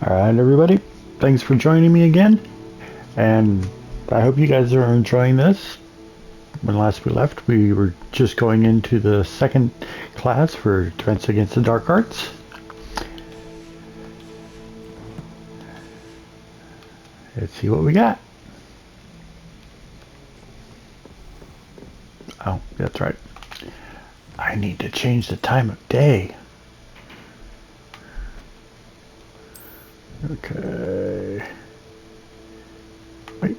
Alright, everybody. Thanks for joining me again. And I hope you guys are enjoying this. When last we left, we were just going into the second class for Defense Against the Dark Arts. Let's see what we got. Oh, that's right. I need to change the time of day. Okay. Wait.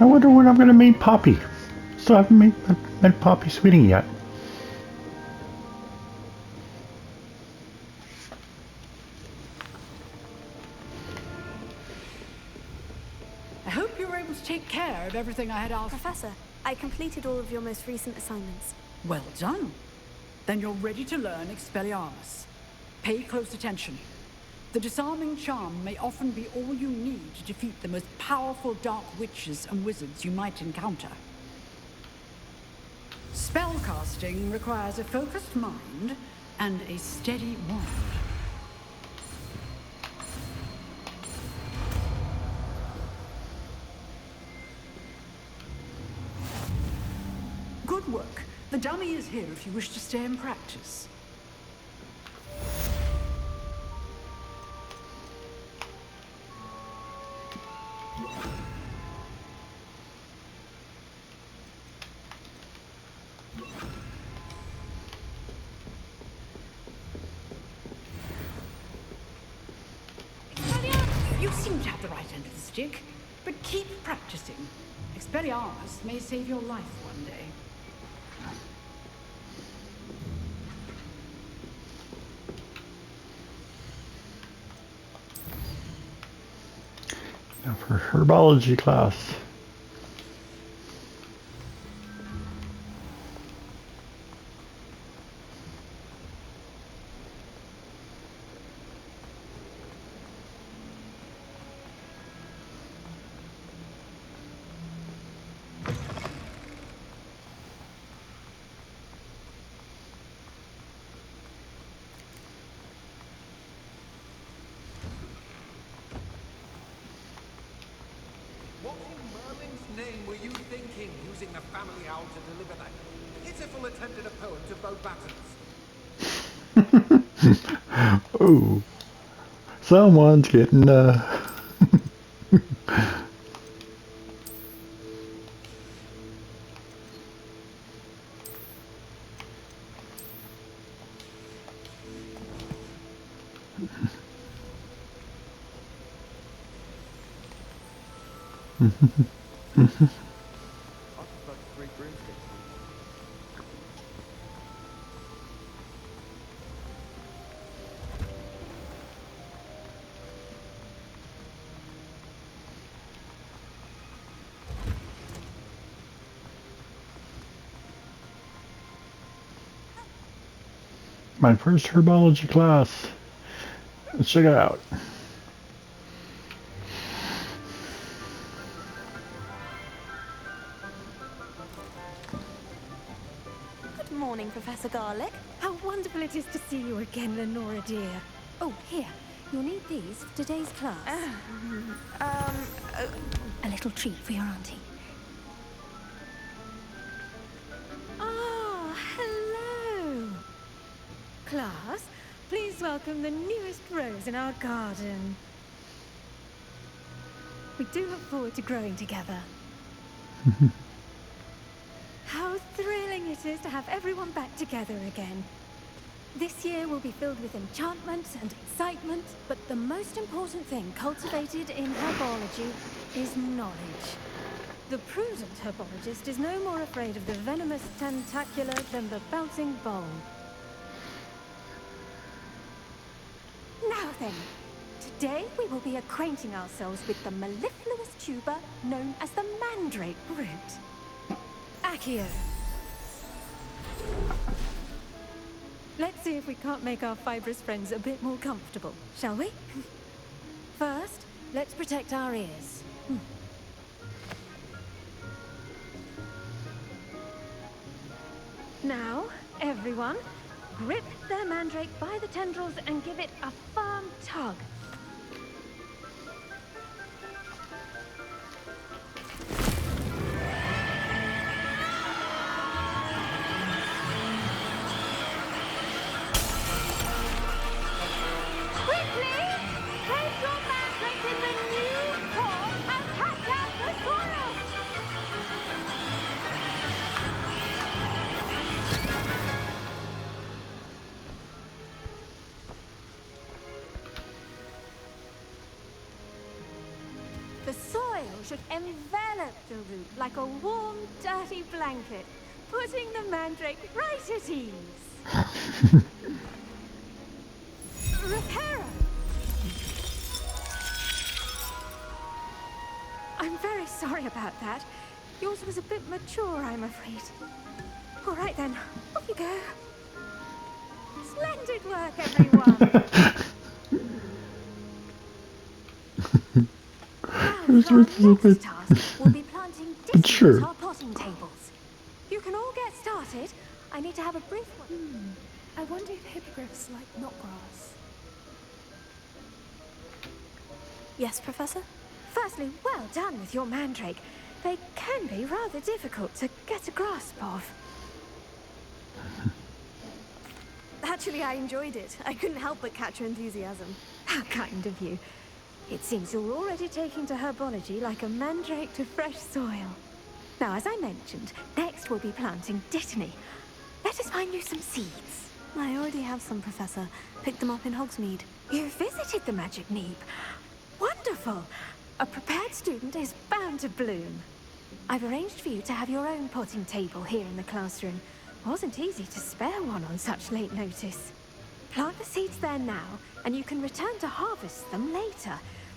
I wonder when I'm going to meet Poppy. Still haven't met Poppy Sweeting yet. I hope you were able to take care of everything I had asked. Professor, I completed all of your most recent assignments. Well done. Then you're ready to learn Expelliarmus. Pay close attention. The disarming charm may often be all you need to defeat the most powerful dark witches and wizards you might encounter. Spellcasting requires a focused mind and a steady wand. Good work. The dummy is here if you wish to stay and practice. You seem to have the right end of the stick, but keep practicing. Expelliarmus may save your life one day. Now for herbology class. What in Merlin's name were you thinking, using the family owl to deliver that pitiful attempt at a poem to Bo Battens? Oh, someone's getting my first herbology class. Let's check it out. Good morning, Professor Garlick. How wonderful it is to see you again, Lenora dear. Oh, here, you'll need these for today's class. A little treat for your auntie. Ah, hello. Class, please welcome the newest rose in our garden. We do look forward to growing together. How thrilling it is to have everyone back together again. This year will be filled with enchantment and excitement, but the most important thing cultivated in herbology is knowledge. The prudent herbologist is no more afraid of the venomous tentacular than the bouncing bowl. Now then, today we will be acquainting ourselves with the mellifluous tuber known as the mandrake root. Accio. Let's see if we can't make our fibrous friends a bit more comfortable, shall we? First, let's protect our ears. Now, everyone, grip their mandrake by the tendrils and give it a firm tug. Quickly! Place your mandrake in the new form and catch out the soil! The soil should envelop the root like a warm, dirty blanket, putting the mandrake right at ease. Repairer! I'm very sorry about that. Yours was a bit mature, I'm afraid. All right then, off you go. Splendid work, everyone! Our next task will be planting dishes on our potting tables. You can all get started. I need to have a brief one. I wonder if hippogriffs like knotgrass. Yes, Professor? Firstly, well done with your mandrake. They can be rather difficult to get a grasp of. Actually, I enjoyed it. I couldn't help but catch your enthusiasm. How kind of you. It seems you're already taking to herbology like a mandrake to fresh soil. Now, as I mentioned, next we'll be planting dittany. Let us find you some seeds. I already have some, Professor. Picked them up in Hogsmeade. You visited the Magic Neep. Wonderful! A prepared student is bound to bloom. I've arranged for you to have your own potting table here in the classroom. Wasn't easy to spare one on such late notice. Plant the seeds there now, and you can return to harvest them later.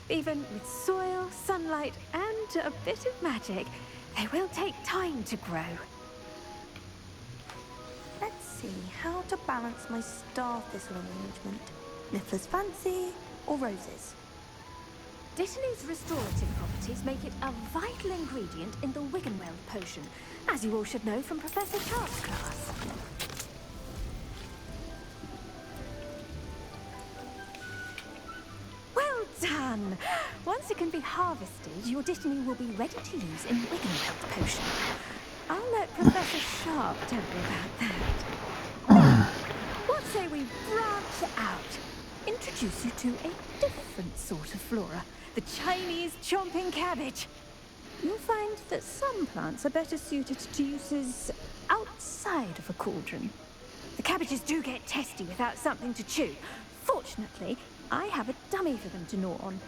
Even with soil, sunlight, and a bit of magic, they will take time to grow. Let's see how to balance my star thistle arrangement. Niffler's fancy or roses? Dittany's restorative properties make it a vital ingredient in the Wiggenweld potion, as you all should know from Professor Sharp's class. Well done! Once it can be harvested, your Dittany will be ready to use in Wiggenweld potion. I'll let Professor Sharp tell you about that. Now, what say we branch out? Introduce you to a different sort of flora, the Chinese chomping cabbage. You'll find that some plants are better suited to uses outside of a cauldron. The cabbages do get testy without something to chew. Fortunately, I have a dummy for them to gnaw on.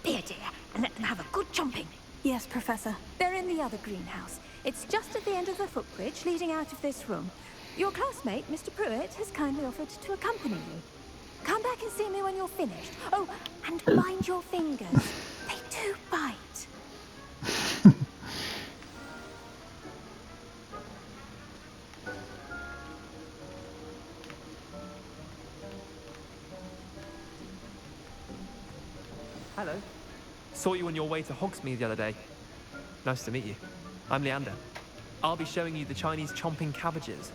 Here, dear, and let them have a good chomping. Yes, Professor. They're in the other greenhouse. It's just at the end of the footbridge leading out of this room. Your classmate, Mr. Pruitt, has kindly offered to accompany you. Come back and see me when you're finished. Oh, and mind your fingers. They do bite. Hello. Saw you on your way to Hogsmeade the other day. Nice to meet you. I'm Leander. I'll be showing you the Chinese chomping cabbages.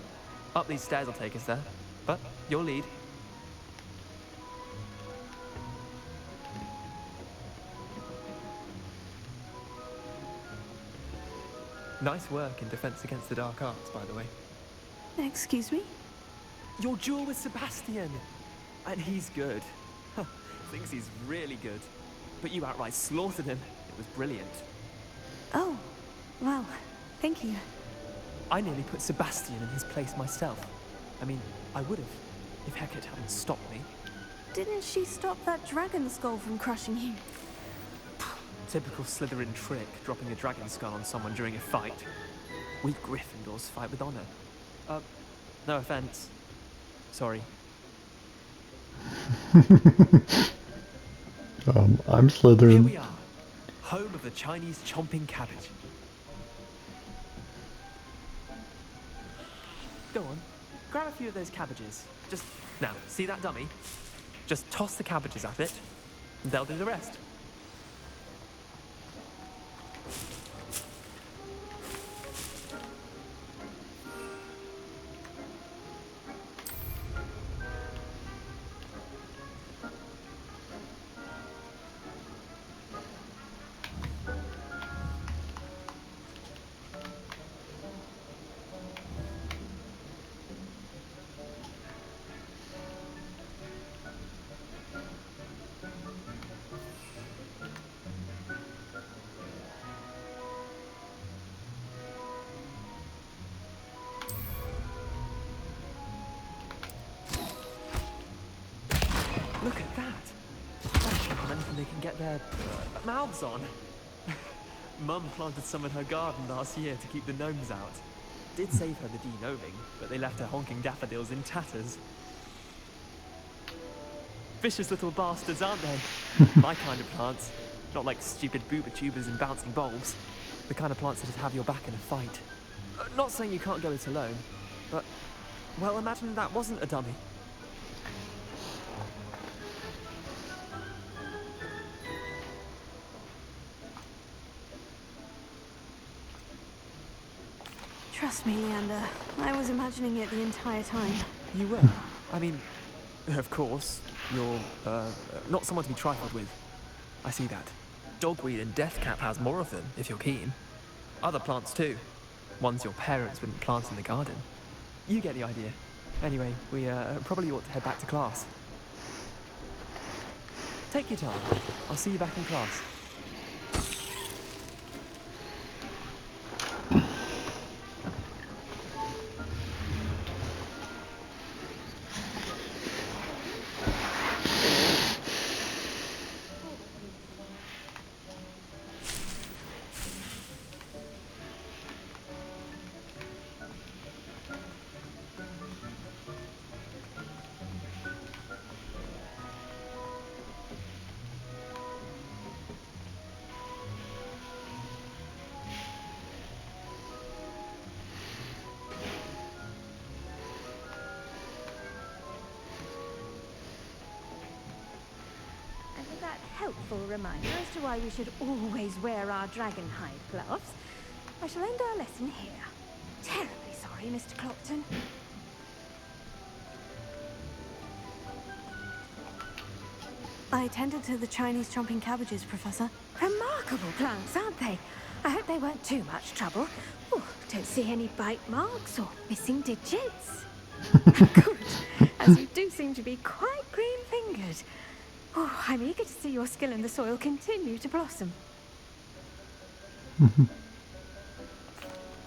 Up these stairs will take us there. But your lead. Nice work in Defense Against the Dark Arts, by the way. Excuse me? Your duel with Sebastian! And he's good. Thinks he's really good. But you outright slaughtered him. It was brilliant. Oh, well, thank you. I nearly put Sebastian in his place myself. I mean, I would have. If Hecate hadn't stopped me. Didn't she stop that dragon skull from crushing you? Typical Slytherin trick, dropping a dragon skull on someone during a fight. We Gryffindors fight with honor. No offense. Sorry. I'm Here Slytherin. we are, home of the Chinese chomping cabbage. Go on, grab a few of those cabbages. Just, now, see that dummy? Just toss the cabbages at it, and they'll do the rest. Look at that! That should be anything they can get their mouths on. Mum planted some in her garden last year to keep the gnomes out. Did save her the de-gnoming, but they left her honking daffodils in tatters. Vicious little bastards, aren't they? My kind of plants. Not like stupid booba tubers and bouncing bulbs. The kind of plants that just have your back in a fight. Not saying you can't go it alone, but... well, imagine that wasn't a dummy. Trust me, Leander. I was imagining it the entire time. You were? I mean, of course, you're, not someone to be trifled with. I see that. Dogweed and deathcap has more of them, if you're keen. Other plants too. Ones your parents wouldn't plant in the garden. You get the idea. Anyway, we, probably ought to head back to class. Take your time. I'll see you back in class. And with that helpful reminder as to why we should always wear our dragon hide gloves, I shall end our lesson here. Terribly sorry, Mr. Clopton. I attended to the Chinese chomping cabbages, Professor. Remarkable plants, aren't they? I hope they weren't too much trouble. Oh, don't see any bite marks or missing digits. Good, as you do seem to be quite green-fingered. Oh, I'm eager to see your skill in the soil continue to blossom.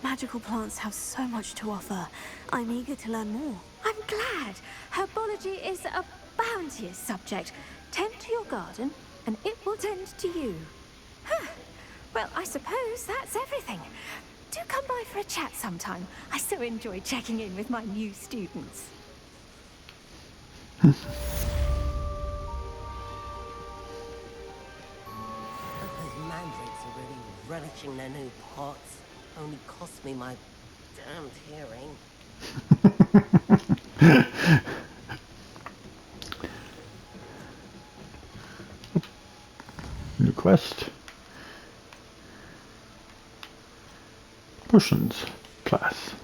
Magical plants have so much to offer. I'm eager to learn more. I'm glad. Herbology is a bounteous subject. Tend to your garden, and it will tend to you. Huh. Well, I suppose that's everything. Do come by for a chat sometime. I so enjoy checking in with my new students. Those mandrakes are really relishing their new pots. Only cost me my damned hearing. New quest. Potions class.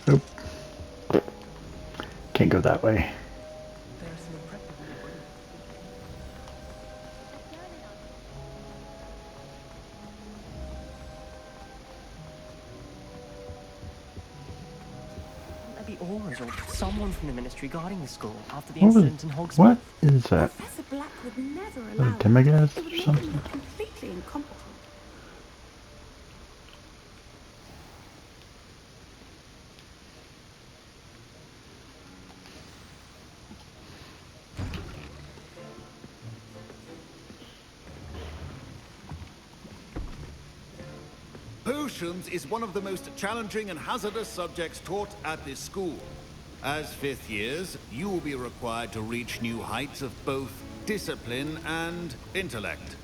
Nope. Can't go that way. might be Aurors or someone from the Ministry guarding the school after the What incident in Hogsmeade. what is that? Professor Black would never A allow it. demigod It would or make him something? look completely incompetent. Potions is one of the most challenging and hazardous subjects taught at this school. As fifth years, you will be required to reach new heights of both discipline and intellect.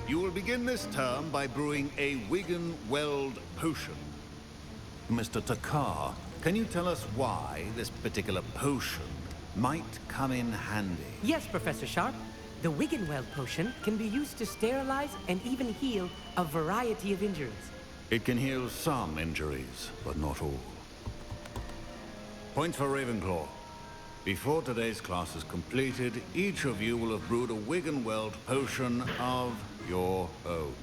You will begin this term by brewing a Wigan-Weld potion. Mr. Takar, can you tell us why this particular potion might come in handy? Yes, Professor Sharp. The Wiggenweld potion can be used to sterilize and even heal a variety of injuries. It can heal some injuries, but not all. Points for Ravenclaw. Before today's class is completed, each of you will have brewed a Wiggenweld potion of your own.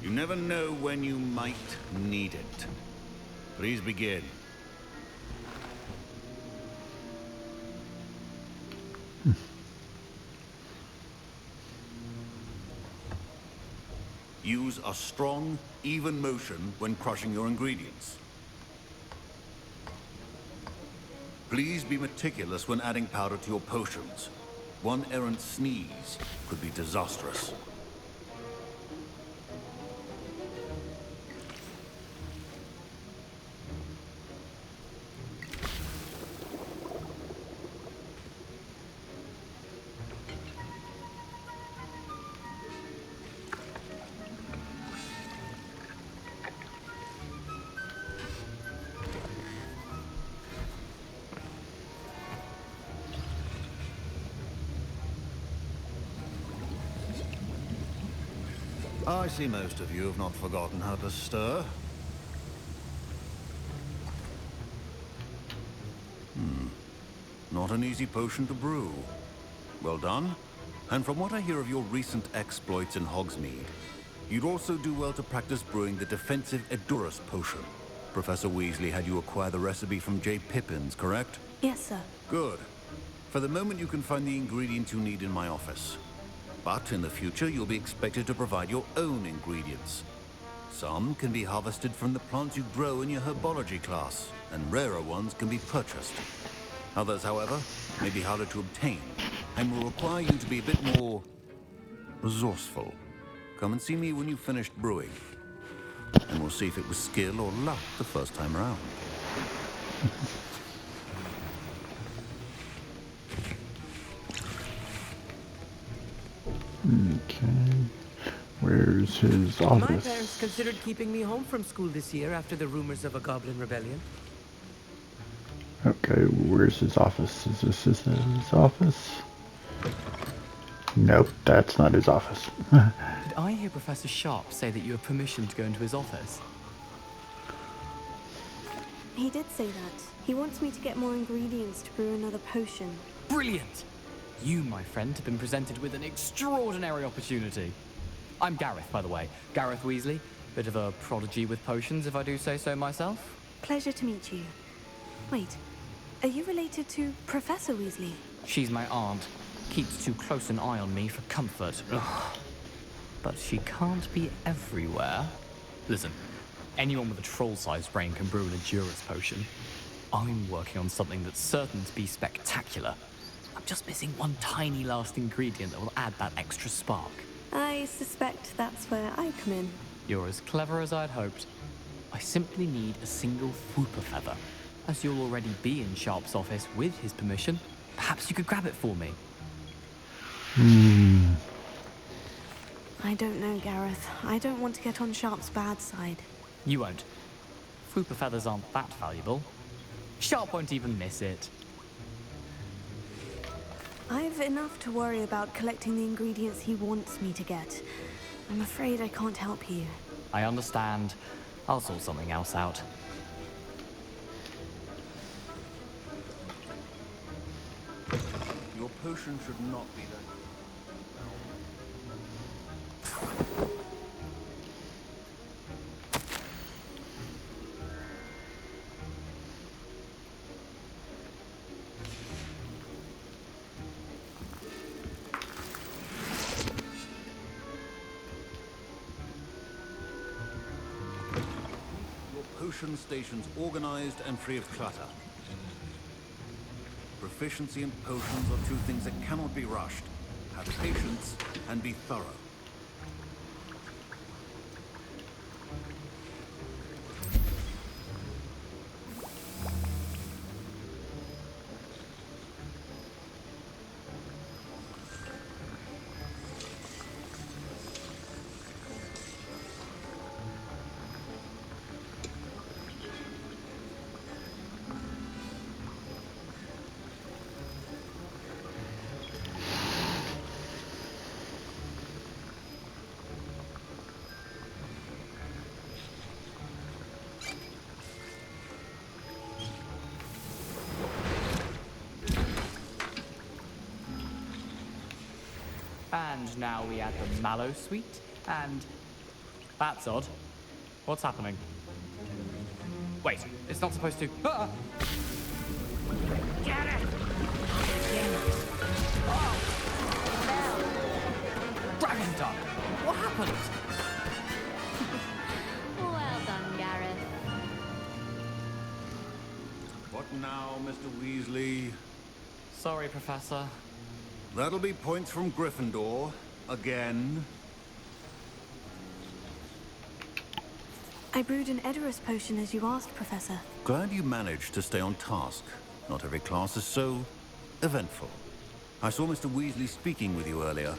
You never know when you might need it. Please begin. Use a strong, even motion when crushing your ingredients. Please be meticulous when adding powder to your potions. One errant sneeze could be disastrous. I see most of you have not forgotten how to stir. Not an easy potion to brew. Well done. And from what I hear of your recent exploits in Hogsmeade, you'd also do well to practice brewing the defensive Edurus potion. Professor Weasley had you acquire the recipe from J. Pippin's, correct? Yes, sir. Good. For the moment, you can find the ingredients you need in my office. But in the future, you'll be expected to provide your own ingredients. Some can be harvested from the plants you grow in your herbology class, and rarer ones can be purchased. Others, however, may be harder to obtain, and will require you to be a bit more resourceful. Come and see me when you've finished brewing, and we'll see if it was skill or luck the first time around. Okay. Where's his My office? parents considered keeping me home from school this year after the rumors of a goblin rebellion. Okay, where's his office? Is this his office? Nope, that's not his office. Did I hear Professor Sharp say that you have permission to go into his office? He did say that. He wants me to get more ingredients to brew another potion. Brilliant! You, my friend, have been presented with an extraordinary opportunity. I'm Gareth, by the way. Gareth Weasley. Bit of a prodigy with potions, if I do say so myself. Pleasure to meet you. Wait, are you related to Professor Weasley? She's my aunt. Keeps too close an eye on me for comfort. Ugh. But she can't be everywhere. Listen, anyone with a troll-sized brain can brew an Edurus potion. I'm working on something that's certain to be spectacular. I'm just missing one tiny last ingredient that will add that extra spark. I suspect that's where I come in. You're as clever as I'd hoped. I simply need a single Whooper feather. As you'll already be in Sharp's office with his permission, perhaps you could grab it for me. I don't know, Gareth. I don't want to get on Sharp's bad side. You won't. Whooper feathers aren't that valuable. Sharp won't even miss it. I've enough to worry about collecting the ingredients he wants me to get. I'm afraid I can't help you. I understand. I'll sort something else out. Your potion should not be that. potion stations organized and free of clutter. Proficiency and potions are two things that cannot be rushed. Have patience and be thorough. And now we add the mallow suite, and... That's odd. What's happening? Wait, it's not supposed to... Ah! Get it! Dragon Dog! What happened? Well done, Gareth. What now, Mr. Weasley? Sorry, Professor. That'll be points from Gryffindor. Again. I brewed an Edorus potion as you asked, Professor. Glad you managed to stay on task. Not every class is so eventful. I saw Mr. Weasley speaking with you earlier.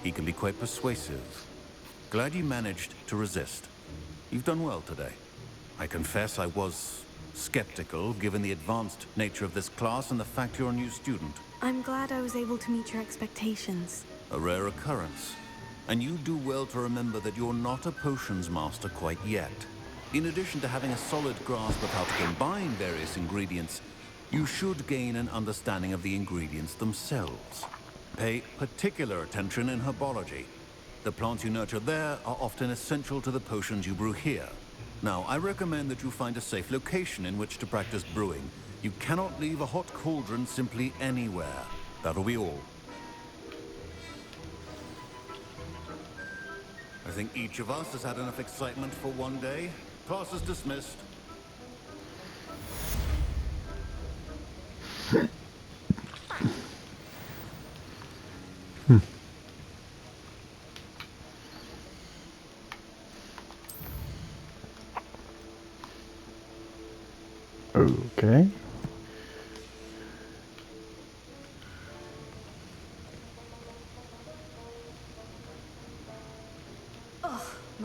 He can be quite persuasive. Glad you managed to resist. You've done well today. I confess I was skeptical, given the advanced nature of this class and the fact you're a new student. I'm glad I was able to meet your expectations. A rare occurrence. And you do well to remember that you're not a potions master quite yet. In addition to having a solid grasp of how to combine various ingredients, you should gain an understanding of the ingredients themselves. Pay particular attention in herbology. The plants you nurture there are often essential to the potions you brew here. Now, I recommend that you find a safe location in which to practice brewing. You cannot leave a hot cauldron simply anywhere. That'll be all. I think each of us has had enough excitement for one day. Class is dismissed. Okay.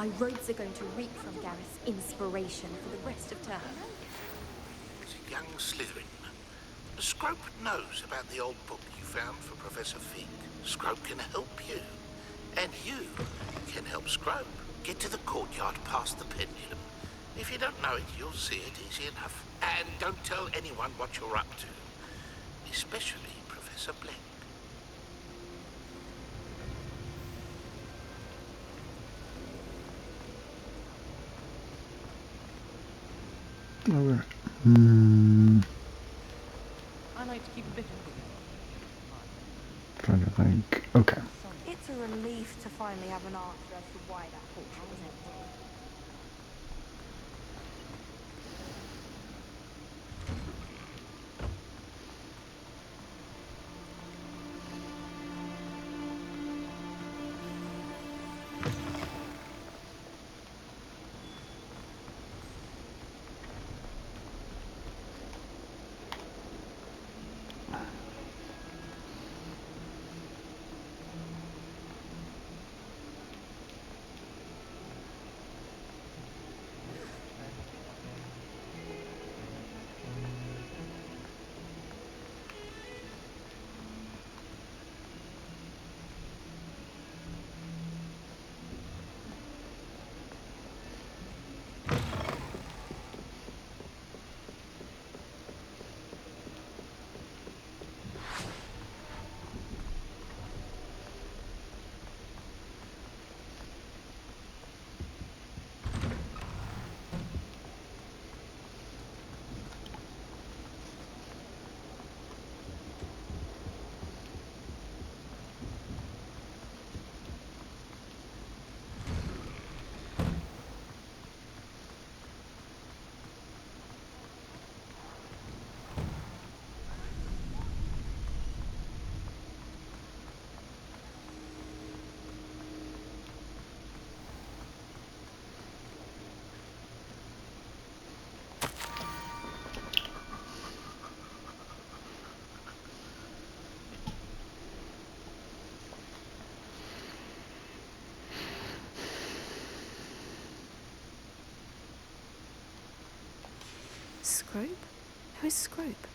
My robes are going to reek from Gareth's inspiration for the rest of term. It's a young Slytherin. Scrope knows about the old book you found for Professor Fig. Scrope can help you. And you can help Scrope. Get to the courtyard past the pendulum. If you don't know it, you'll see it easy enough. And don't tell anyone what you're up to. Especially Professor Blank. Okay. I like to keep a bit of Trying to think. Okay. It's a relief to finally have an answer as to why that portrait was empty. Scrope? Who is Scrope?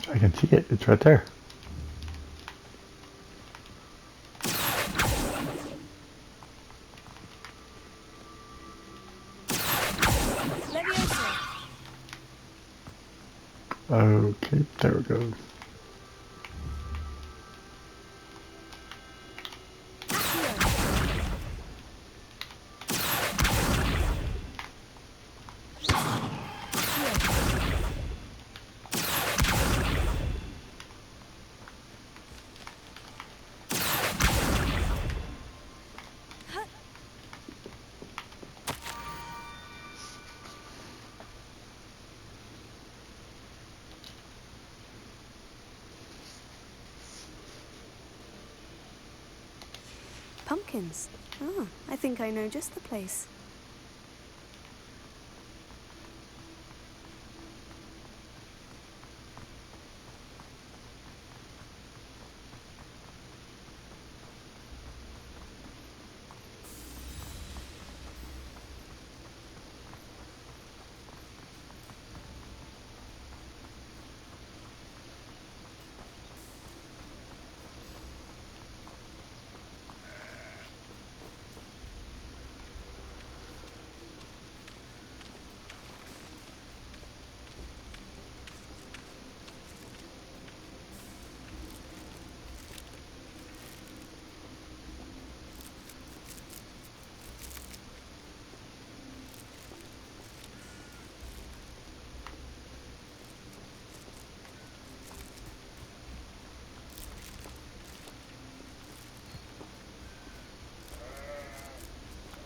I can see it. It's right there. Okay, there we go. Pumpkins. Oh, I think I know just the place.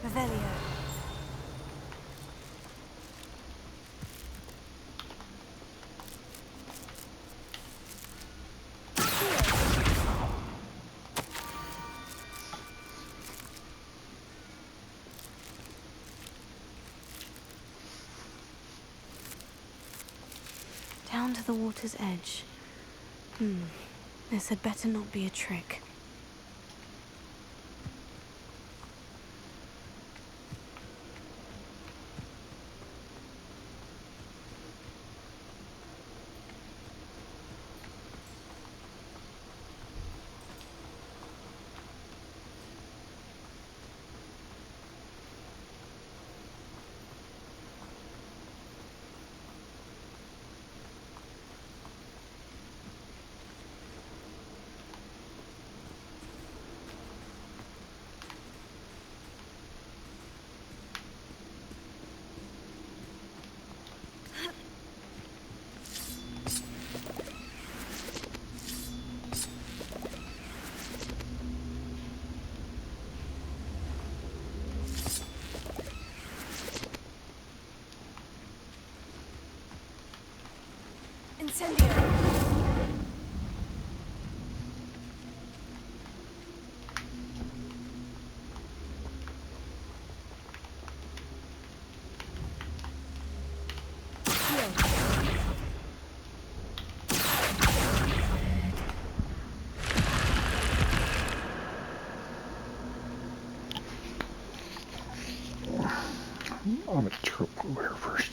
Revelio. Down to the water's edge. This had better not be a trick. Incendio. I'm going to go over here first.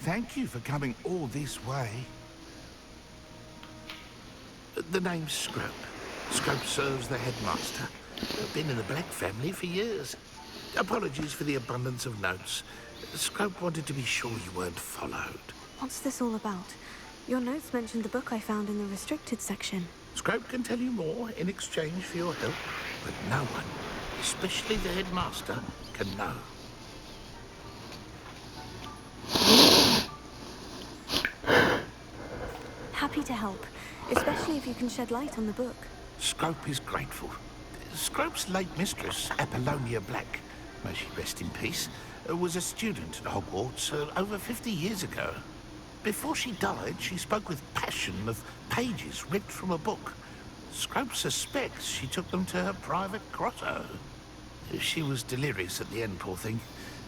Thank you for coming all this way. The name's Scrope. Scrope serves the headmaster. Been in the Black family for years. Apologies for the abundance of notes. Scrope wanted to be sure you weren't followed. What's this all about? Your notes mentioned the book I found in the restricted section. Scrope can tell you more in exchange for your help, but no one, especially the headmaster, can know. Happy to help, especially if you can shed light on the book. Scrope is grateful. Scrope's late mistress, Apollonia Black, may she rest in peace, was a student at Hogwarts over 50 years ago. Before she died, she spoke with passion of pages ripped from a book. Scrope suspects she took them to her private grotto. She was delirious at the end, poor thing.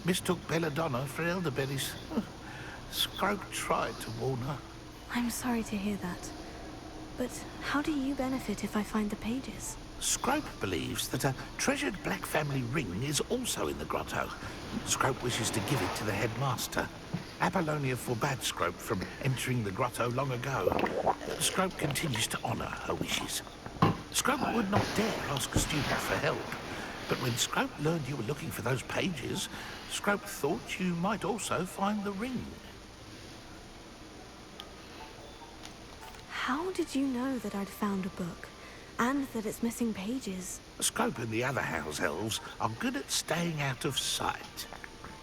Mistook belladonna for elderberries. Scrope tried to warn her. I'm sorry to hear that. But how do you benefit if I find the pages? Scrope believes that a treasured Black family ring is also in the grotto. Scrope wishes to give it to the headmaster. Apollonia forbade Scrope from entering the grotto long ago. Scrope continues to honor her wishes. Scrope would not dare ask a student for help. But when Scrope learned you were looking for those pages, Scrope thought you might also find the ring. How did you know that I'd found a book? And that it's missing pages? Scrope and the other house elves are good at staying out of sight.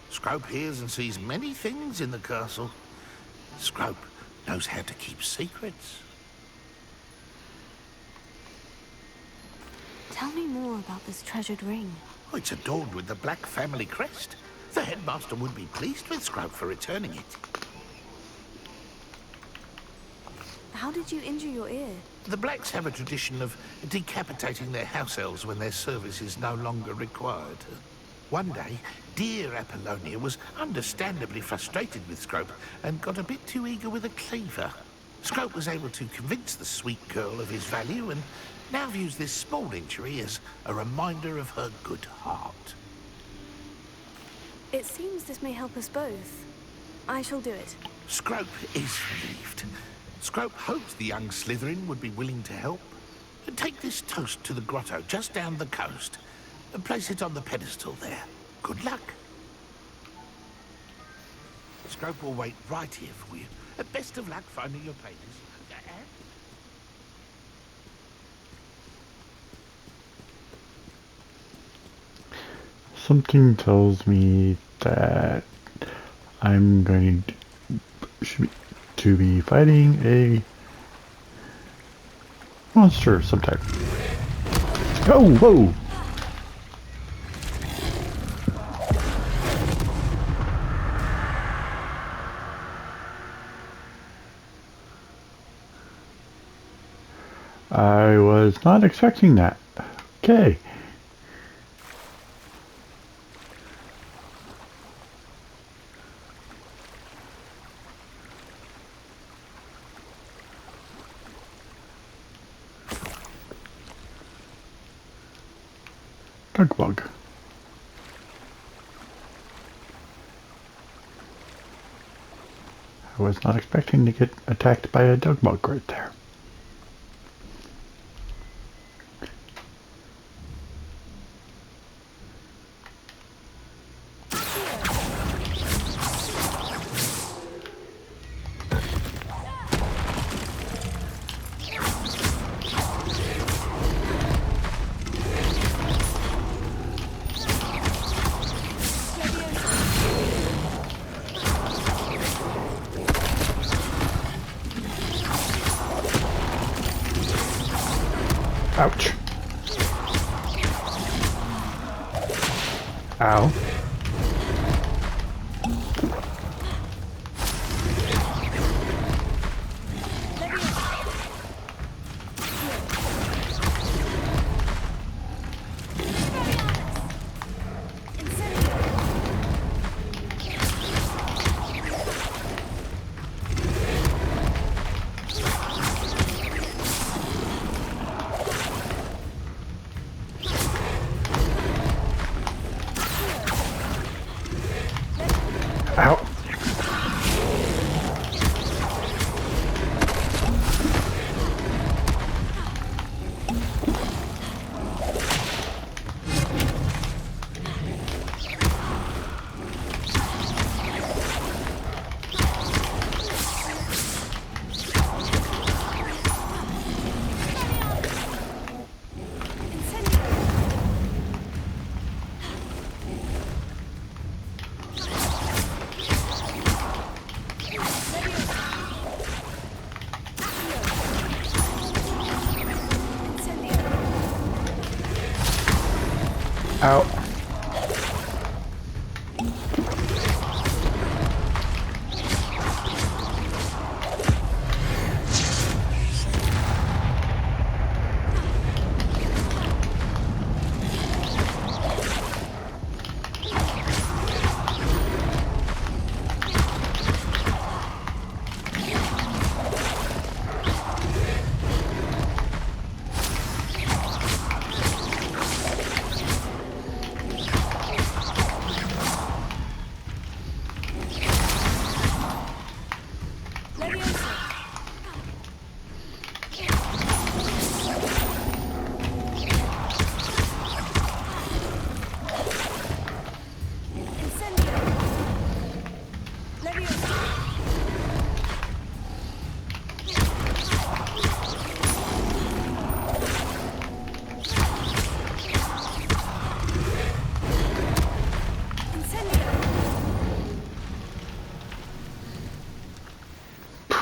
Scrope hears and sees many things in the castle. Scrope knows how to keep secrets. Tell me more about this treasured ring. Oh, it's adorned with the Black family crest. The headmaster would be pleased with Scrope for returning it. How did you injure your ear? The Blacks have a tradition of decapitating their house elves when their service is no longer required. One day, dear Apollonia was understandably frustrated with Scrope and got a bit too eager with a cleaver. Scrope was able to convince the sweet girl of his value and now views this small injury as a reminder of her good heart. It seems this may help us both. I shall do it. Scrope is relieved. Scrope hopes the young Slytherin would be willing to help. Take this toast to the grotto just down the coast and place it on the pedestal there. Good luck. Scrope will wait right here for you. Best of luck finding your pages. Something tells me that I'm going to be fighting a monster of some type. Oh, whoa! I was not expecting that. Okay. Dug bug. I was not expecting to get attacked by a dug bug right there. Ouch. Ow. Ow.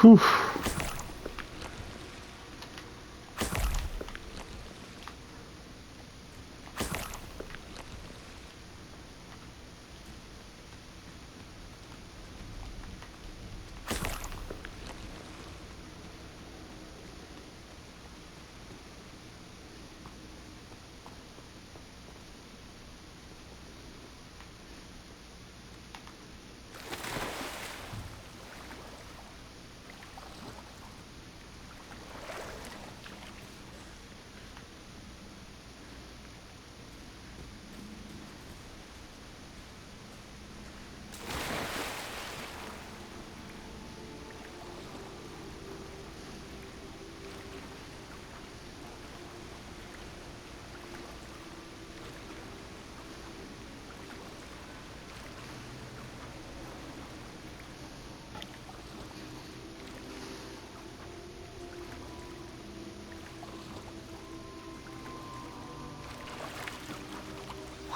Whew.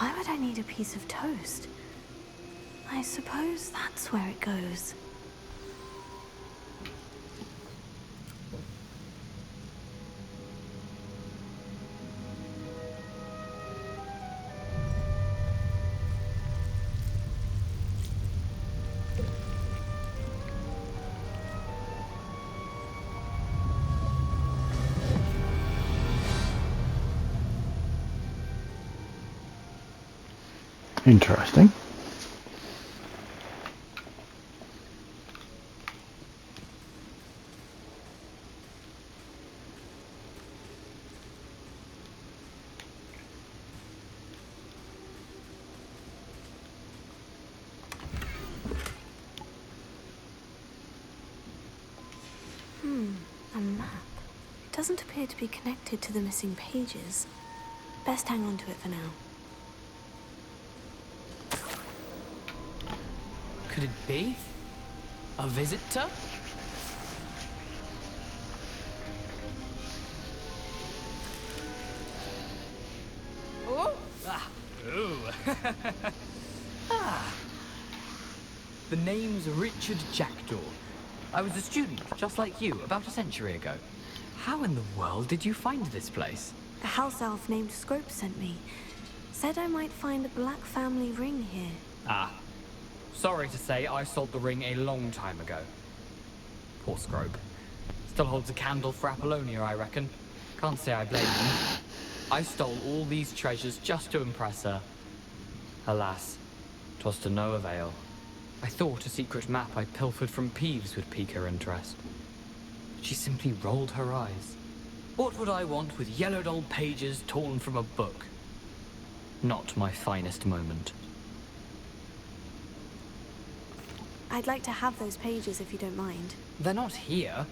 Why would I need a piece of toast? I suppose that's where it goes. Interesting. A map. It doesn't appear to be connected to the missing pages. Best hang on to it for now. Could it be? A visitor? Oh! Ah! Ooh! Ah! The name's Richard Jackdaw. I was a student, just like you, about a century ago. How in the world did you find this place? A house elf named Scrope sent me. Said I might find a black family ring here. Ah. Sorry to say, I sold the ring a long time ago. Poor Scrope. Still holds a candle for Apollonia, I reckon. Can't say I blame him. I stole all these treasures just to impress her. Alas, 'twas to no avail. I thought a secret map I pilfered from Peeves would pique her interest. She simply rolled her eyes. What would I want with yellowed old pages torn from a book? Not my finest moment. I'd like to have those pages if you don't mind. They're not here.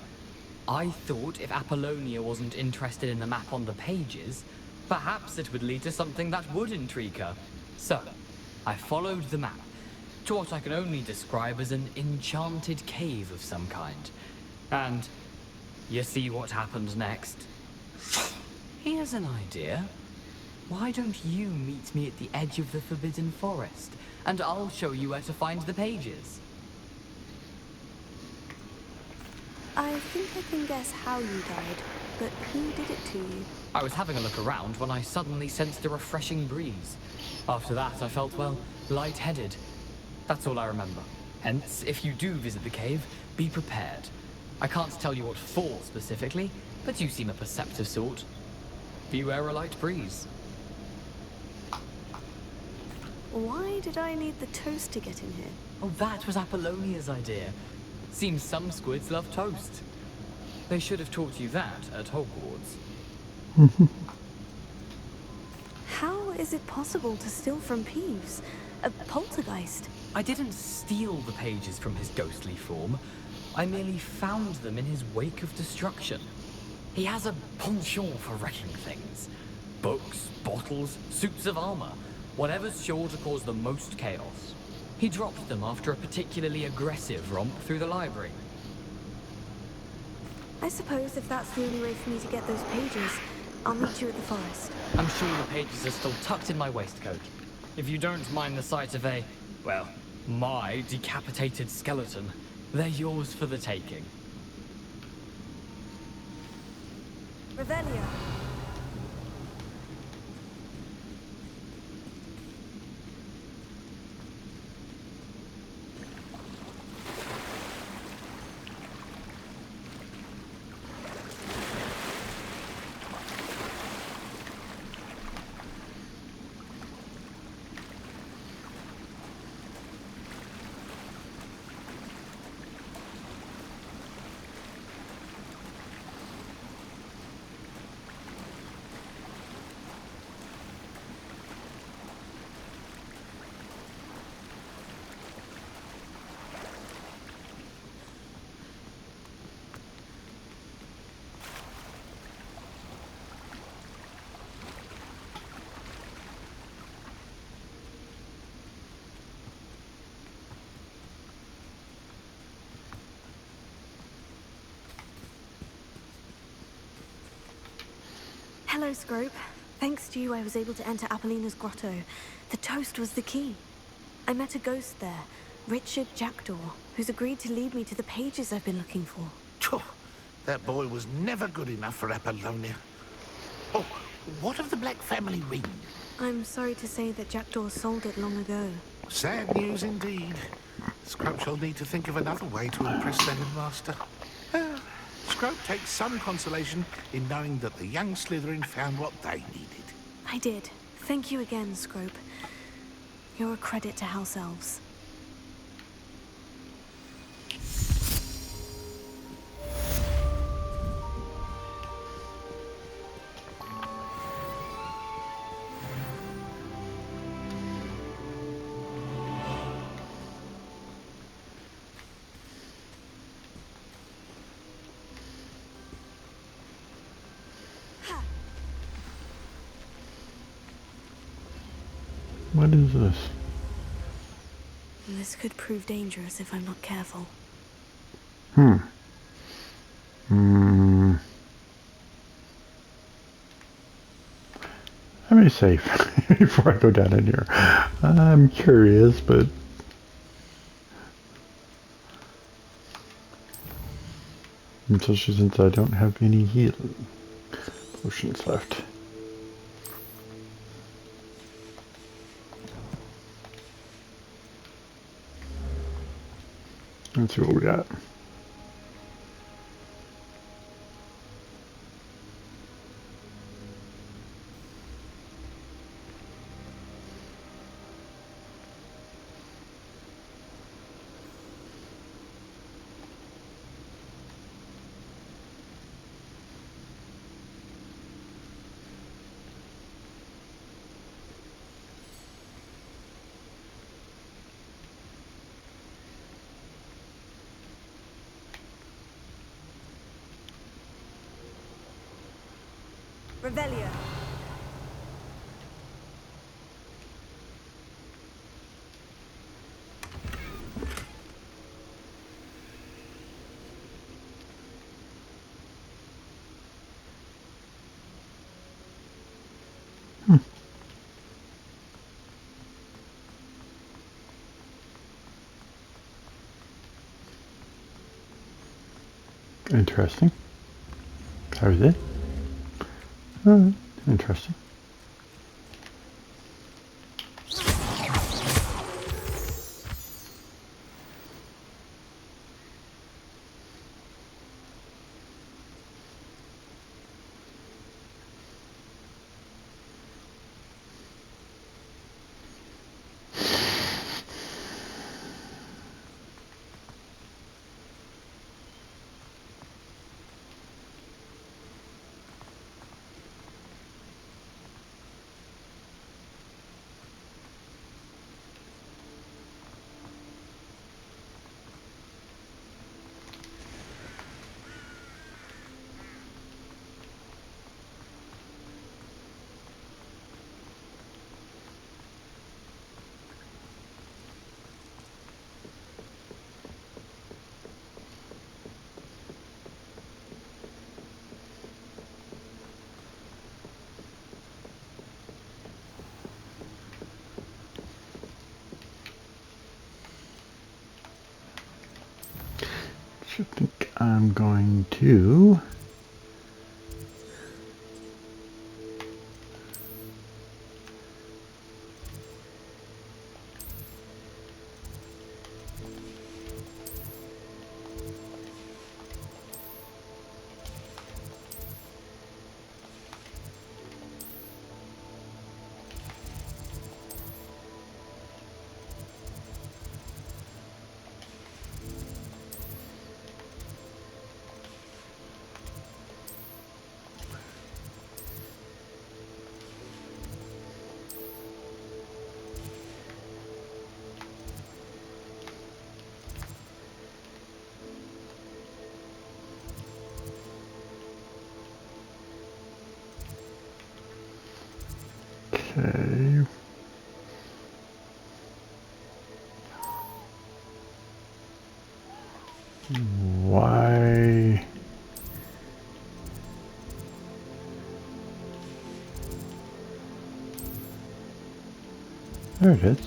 I thought if Apollonia wasn't interested in the map on the pages, perhaps it would lead to something that would intrigue her. So, I followed the map to what I can only describe as an enchanted cave of some kind. And you see what happened next? Here's an idea. Why don't you meet me at the edge of the Forbidden Forest, and I'll show you where to find the pages. I think I can guess how you died, but who did it to you? I was having a look around when I suddenly sensed a refreshing breeze. After that, I felt, well, lightheaded. That's all I remember. Hence, if you do visit the cave, be prepared. I can't tell you what for specifically, but you seem a perceptive sort. Beware a light breeze. Why did I need the toast to get in here? Oh, that was Apollonia's idea. Seems some squids love toast. They should have taught you that at Hogwarts. How is it possible to steal from Peeves? A poltergeist? I didn't steal the pages from his ghostly form. I merely found them in his wake of destruction. He has a penchant for wrecking things. Books, bottles, suits of armor, whatever's sure to cause the most chaos. He dropped them after a particularly aggressive romp through the library. I suppose if that's the only way for me to get those pages, I'll meet you at the forest. I'm sure the pages are still tucked in my waistcoat. If you don't mind the sight of a, well, my decapitated skeleton, they're yours for the taking. Revelio. Hello, Scrope. Thanks to you, I was able to enter Apollina's grotto. The toast was the key. I met a ghost there, Richard Jackdaw, who's agreed to lead me to the pages I've been looking for. Phew, that boy was never good enough for Apollonia. Oh, what of the Black Family ring? I'm sorry to say that Jackdaw sold it long ago. Sad news indeed. Scrope shall need to think of another way to impress their new master. Scrope takes some consolation in knowing that the young Slytherin found what they needed. I did. Thank you again, Scrope. You're a credit to House Elves. What is this? This could prove dangerous if I'm not careful. Let me save before I go down in here. I'm curious, but especially since I don't have any healing potions left. Let's see what we got. Revelio. Interesting. How is it? Interesting. I think I'm going to okay. Why? There it is.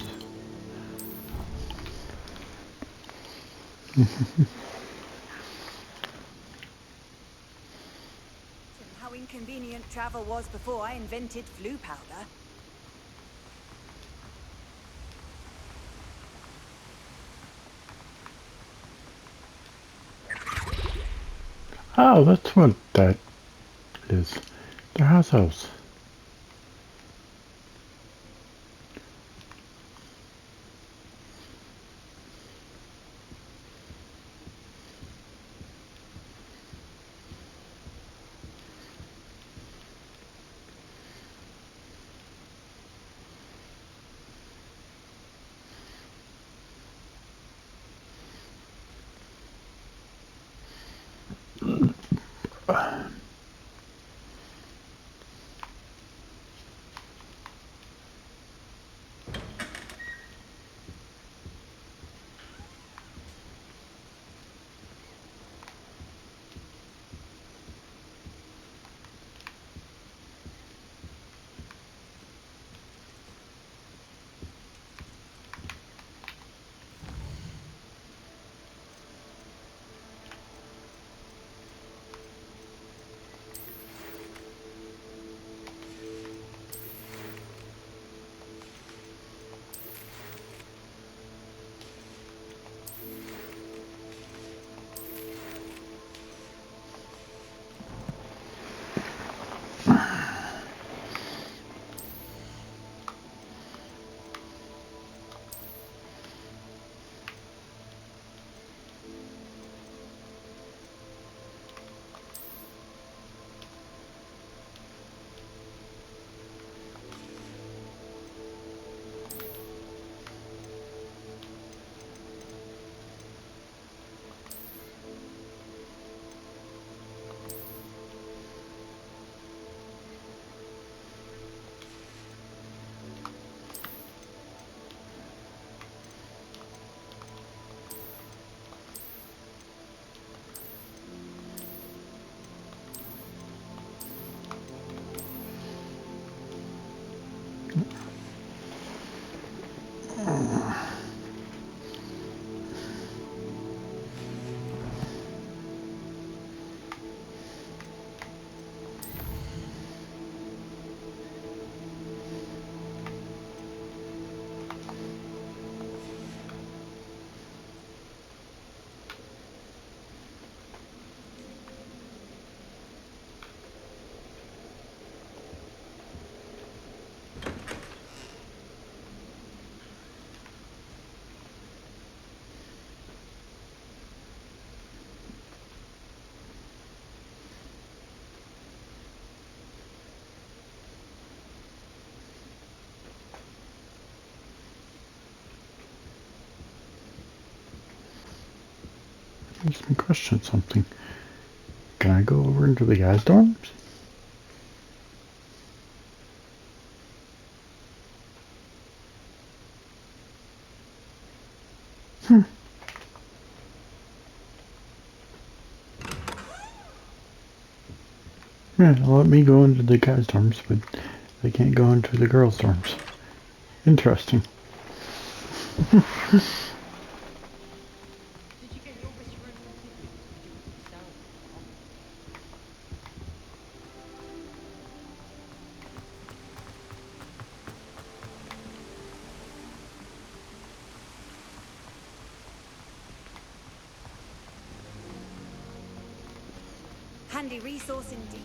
How inconvenient travel was before I invented flu powder. Oh, that's what that is. Their house. Makes me question something. Can I go over into the guys' dorms? Yeah, let me go into the guys' dorms, but they can't go into the girls' dorms. Interesting. Handy resource indeed.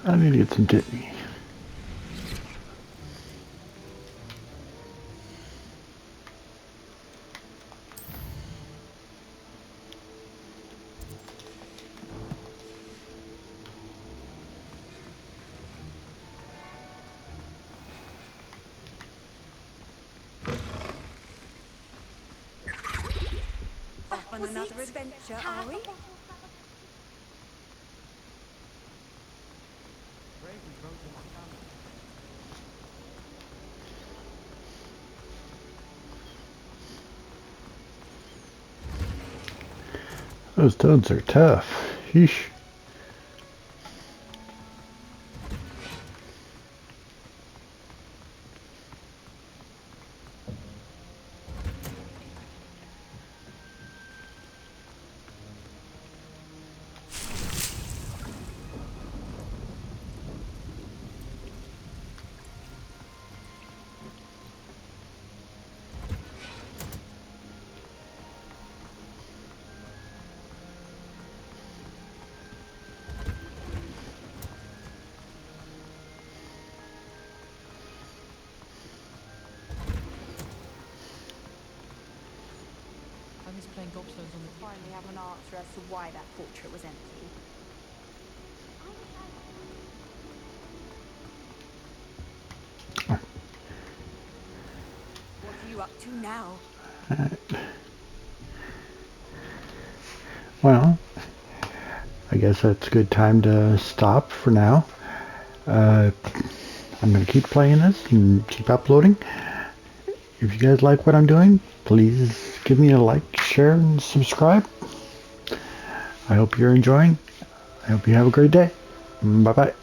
I need to get some kidney. Off on another adventure, are we? Those toads are tough. Sheesh. I miss playing gobstones on the finally have an answer as to why that portrait was empty. What are you up to now? Well, I guess that's a good time to stop for now. I'm going to keep playing this and keep uploading. If you guys like what I'm doing, please give me a like, share, and subscribe. I hope you're enjoying. I hope you have a great day. Bye-bye.